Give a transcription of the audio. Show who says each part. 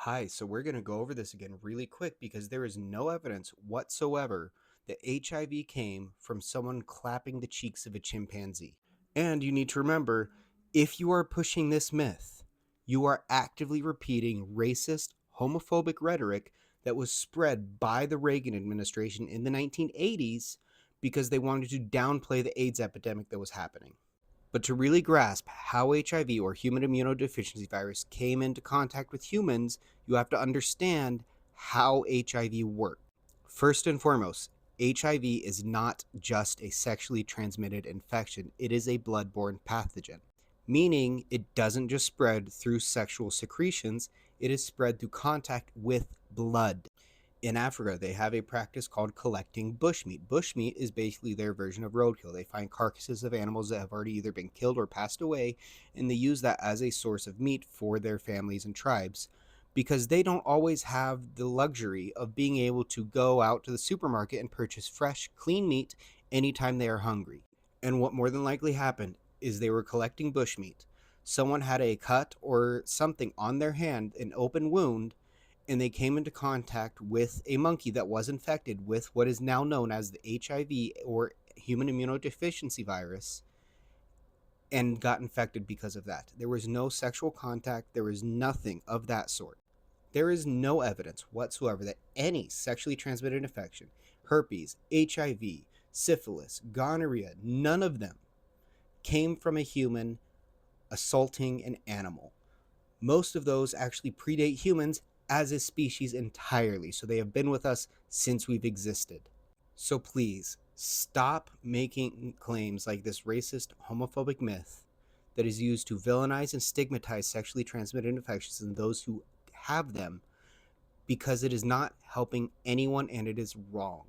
Speaker 1: Hi, so we're going to go over this again really quick because there is no evidence whatsoever that HIV came from someone clapping the cheeks of a chimpanzee. And you need to remember, if you are pushing this myth, you are actively repeating racist, homophobic rhetoric that was spread by the Reagan administration in the 1980s because they wanted to downplay the AIDS epidemic that was happening. But to really grasp how HIV, or human immunodeficiency virus, came into contact with humans, you have to understand how HIV works. First and foremost, HIV is not just a sexually transmitted infection, it is a blood-borne pathogen, meaning it doesn't just spread through sexual secretions, it is spread through contact with blood. In Africa, they have a practice called collecting bushmeat. Bushmeat is basically their version of roadkill. They find carcasses of animals that have already either been killed or passed away, and they use that as a source of meat for their families and tribes because they don't always have the luxury of being able to go out to the supermarket and purchase fresh, clean meat anytime they are hungry. And what more than likely happened is they were collecting bushmeat. Someone had a cut or something on their hand, an open wound, and they came into contact with a monkey that was infected with what is now known as the HIV, or human immunodeficiency virus, and got infected because of that. There was no sexual contact, there was nothing of that sort. There is no evidence whatsoever that any sexually transmitted infection, herpes, HIV, syphilis, gonorrhea, none of them came from a human assaulting an animal. Most of those actually predate humans as a species entirely, so they have been with us since we've existed. So please, stop making claims like this racist, homophobic myth that is used to villainize and stigmatize sexually transmitted infections and those who have them, because it is not helping anyone and it is wrong.